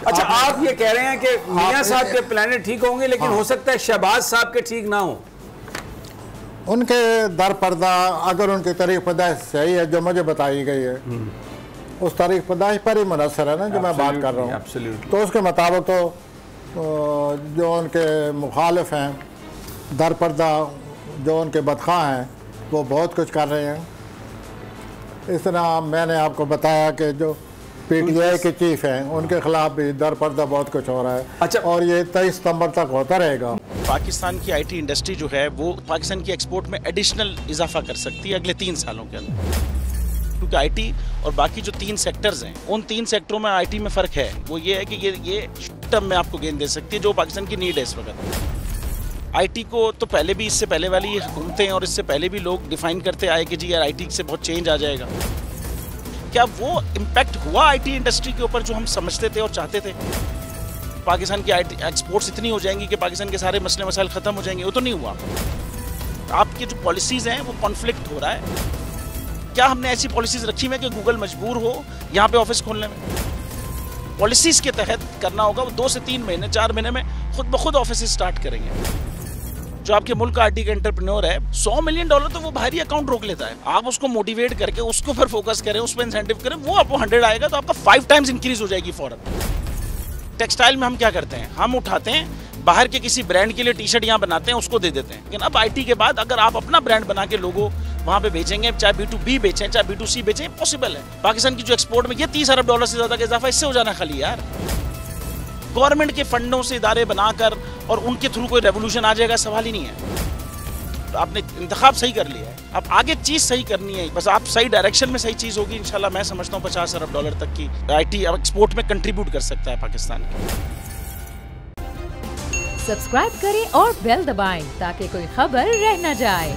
अच्छा, आप ये कह रहे हैं कि मियां साहब के प्लानिट ठीक होंगे, लेकिन हो सकता है शहबाज साहब के ठीक ना हो। उनके दर पर्दा अगर उनकी तारीख पैदाइश सही है जो मुझे बताई गई है, उस तारीख पैदाइश पर ही मुनसर है ना जो मैं बात कर रहा हूँ, तो उसके मुताबिक तो जो उनके मुखालिफ हैं दर पर्दा, जो उनके बदखा हैं, वो बहुत कुछ कर रहे हैं। इस तरह मैंने आपको बताया कि जो PTI के चीफ हैं उनके खिलाफ भी दर पर्दा बहुत कुछ हो रहा है। अच्छा, और ये 23 सितंबर तक होता रहेगा। पाकिस्तान की IT इंडस्ट्री जो है वो पाकिस्तान की एक्सपोर्ट में एडिशनल इजाफा कर सकती है अगले 3 सालों के अंदर, क्योंकि IT और बाकी जो 3 सेक्टर्स हैं उन 3 सेक्टरों में IT में फ़र्क है। वो ये है कि ये टर्म में आपको गेंद दे सकती है जो पाकिस्तान की नीड है इस वक्त। IT को तो पहले भी, इससे पहले वाली हुकूमतें और इससे पहले भी लोग डिफाइन करते आए कि जी यार IT से बहुत चेंज आ जाएगा। क्या वो इम्पैक्ट हुआ IT इंडस्ट्री के ऊपर जो हम समझते थे और चाहते थे? पाकिस्तान की IT एक्सपोर्ट्स इतनी हो जाएंगी कि पाकिस्तान के सारे मसले मसाइल ख़त्म हो जाएंगे, वो तो नहीं हुआ। आपकी जो पॉलिसीज़ हैं वो कॉन्फ्लिक्ट हो रहा है। क्या हमने ऐसी पॉलिसीज़ रखी हुई है कि गूगल मजबूर हो यहाँ पे ऑफिस खोलने में? पॉलिसीज़ के तहत करना होगा। वो 2 से 3 महीने 4 महीने में खुद ब खुद ऑफिस स्टार्ट करेंगे। जो आपके मुल्क का IT का एंटरप्रेन्योर है, $100 मिलियन तो वो बाहरी अकाउंट रोक लेता है। आप उसको मोटिवेट करके उसको फिर फोकस करें, उस पर इंसेंटिव करें, वो आपको 100 आएगा तो आपका 5 टाइम्स इंक्रीज हो जाएगी फौरन। टेक्सटाइल में हम क्या करते हैं, हम उठाते हैं बाहर के किसी ब्रांड के लिए टी-शर्ट यहाँ बनाते हैं, उसको दे देते हैं। लेकिन अब IT के बाद अगर आप अपना ब्रांड बना के लोगो वहाँ पे बेचेंगे, चाहे B2B बेचें चाहे B2C बेचें, पॉसिबल है। पाकिस्तान की जो एक्सपोर्ट में ये $30 अरब से ज़्यादा का इजाफा इससे हो जाना खाली यार। गवर्नमेंट के फंडों से इदारे बनाकर और उनके थ्रू कोई रेवोल्यूशन आ जाएगा, सवाल ही नहीं है। तो आपने इंतखाब सही कर लिया है, अब आगे चीज़ सही करनी है, बस आप सही डायरेक्शन में सही चीज़ होगी इंशाल्लाह। मैं समझता हूँ $50 अरब तक की IT एक्सपोर्ट में कंट्रीब्यूट कर सकता है पाकिस्तान। सब्सक्राइब करें और बेल दबाएं ताकि कोई खबर रह न जाए।